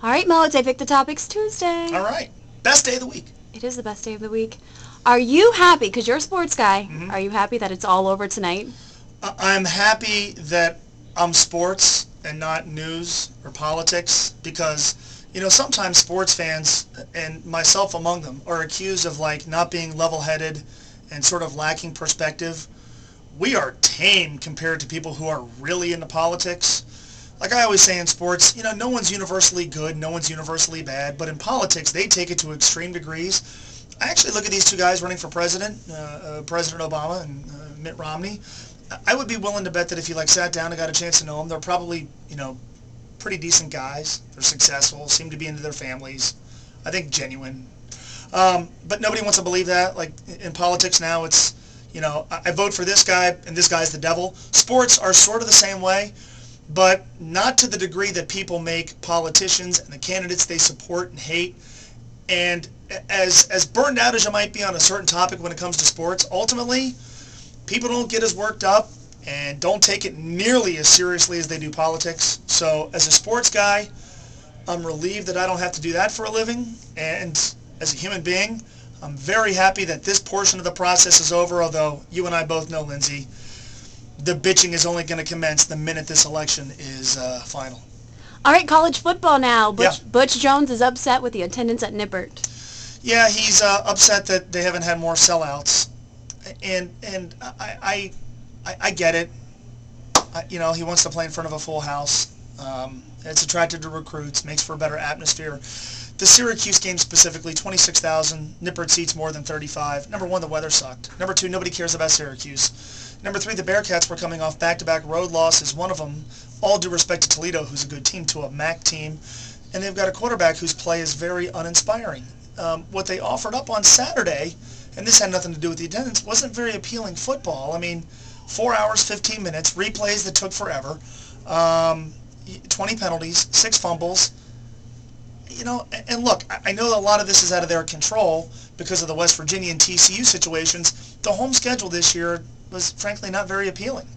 All right, Mo, it's I Pick the Topics Tuesday. All right. Best day of the week. It is the best day of the week. Are you happy, because you're a sports guy, Mhm. are you happy that it's all over tonight? I'm happy that I'm sports and not news or politics because, sometimes sports fans, and myself among them, are accused of not being level-headed and sort of lacking perspective. We are tame compared to people who are really into politics. Like I always say in sports, no one's universally good, no one's universally bad, but in politics, they take it to extreme degrees. I actually look at these two guys running for president, President Obama and Mitt Romney. I would be willing to bet that if you sat down and got a chance to know them, they're probably, pretty decent guys. They're successful, seem to be into their families. I think genuine. But nobody wants to believe that. Like in politics now, it's, I vote for this guy and this guy's the devil. Sports are sort of the same way, but not to the degree that people make politicians and the candidates they support and hate. And as burned out as you might be on a certain topic when it comes to sports, ultimately, people don't get as worked up and don't take it nearly as seriously as they do politics. So as a sports guy, I'm relieved that I don't have to do that for a living. And as a human being, I'm very happy that this portion of the process is over, although you and I both know, Lindsay, the bitching is only going to commence the minute this election is final. All right, college football now. Yeah. Butch Jones is upset with the attendance at Nippert. Yeah, he's upset that they haven't had more sellouts. And I get it. He wants to play in front of a full house. It's attractive to recruits, makes for a better atmosphere. The Syracuse game specifically, 26,000. Nippert seats more than 35. Number one, the weather sucked. Number two, nobody cares about Syracuse. Number three, the Bearcats were coming off back-to-back road losses. One of them, all due respect to Toledo, who's a good team, to a MAC team. And they've got a quarterback whose play is very uninspiring. What they offered up on Saturday, and this had nothing to do with the attendance, wasn't very appealing football. I mean, 4 hours, 15 minutes, replays that took forever, 20 penalties, 6 fumbles. And look, I know a lot of this is out of their control because of the West Virginia and TCU situations. The home schedule this year was frankly not very appealing.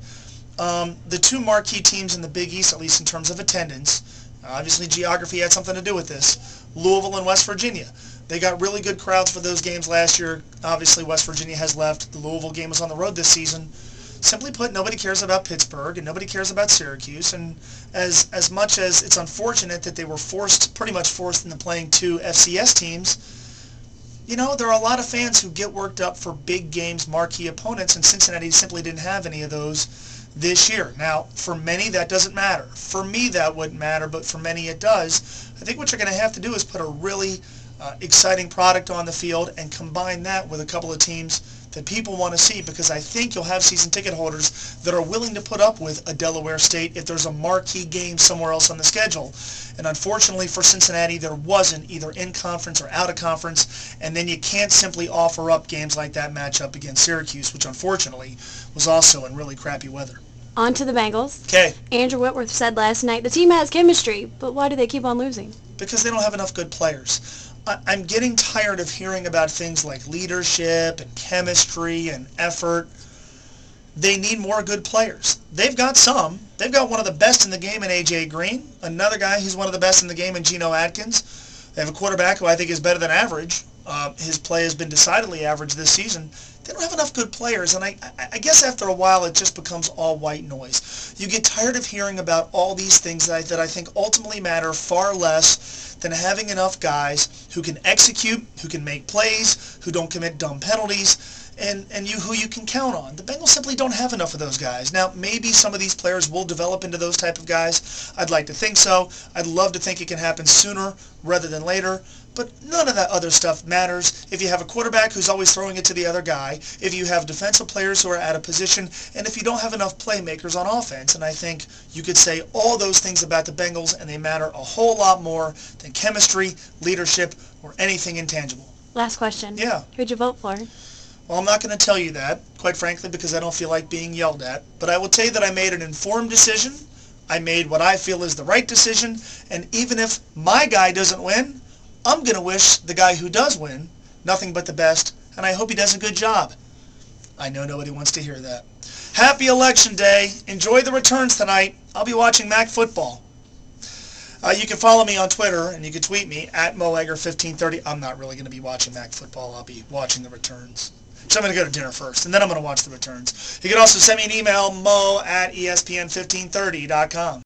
The two marquee teams in the Big East, at least in terms of attendance, obviously geography had something to do with this, Louisville and West Virginia. They got really good crowds for those games last year. Obviously, West Virginia has left. The Louisville game was on the road this season. Simply put, nobody cares about Pittsburgh and nobody cares about Syracuse. And as much as it's unfortunate that they were pretty much forced into playing two FCS teams, there are a lot of fans who get worked up for big games, marquee opponents, and Cincinnati simply didn't have any of those this year. Now, for many, that doesn't matter. For me, that wouldn't matter, but for many, it does. I think what you're going to have to do is put a really exciting product on the field and combine that with a couple of teams that people want to see, because I think you'll have season ticket holders that are willing to put up with a Delaware State if there's a marquee game somewhere else on the schedule. And unfortunately for Cincinnati, there wasn't, either in conference or out of conference, and then you can't simply offer up games like that matchup against Syracuse, which unfortunately was also in really crappy weather. On to the Bengals. Okay. Andrew Whitworth said last night, the team has chemistry, but why do they keep on losing? Because they don't have enough good players. I'm getting tired of hearing about things like leadership and chemistry and effort. They need more good players. They've got some. They've got one of the best in the game in A.J. Green, another guy who's one of the best in the game in Geno Atkins. They have a quarterback who I think is better than average. His play has been decidedly average this season. They don't have enough good players, and I guess after a while it just becomes all white noise. You get tired of hearing about all these things that I think ultimately matter far less than having enough guys who can execute, who can make plays, who don't commit dumb penalties, and who you can count on. The Bengals simply don't have enough of those guys. Now, maybe some of these players will develop into those type of guys. I'd like to think so. I'd love to think it can happen sooner rather than later. But none of that other stuff matters if you have a quarterback who's always throwing it to the other guy, if you have defensive players who are out of position, and if you don't have enough playmakers on offense. And I think you could say all those things about the Bengals, and they matter a whole lot more than chemistry, leadership, or anything intangible. Last question. Yeah. Who'd you vote for? Well, I'm not going to tell you that, quite frankly, because I don't feel like being yelled at. But I will tell you that I made an informed decision. I made what I feel is the right decision. And even if my guy doesn't win, I'm going to wish the guy who does win nothing but the best, and I hope he does a good job. I know nobody wants to hear that. Happy Election Day. Enjoy the returns tonight. I'll be watching MAC football. You can follow me on Twitter, and you can tweet me at moegger1530. I'm not really going to be watching MAC football. I'll be watching the returns. So I'm going to go to dinner first, and then I'm going to watch the returns. You can also send me an email, mo@espn1530.com.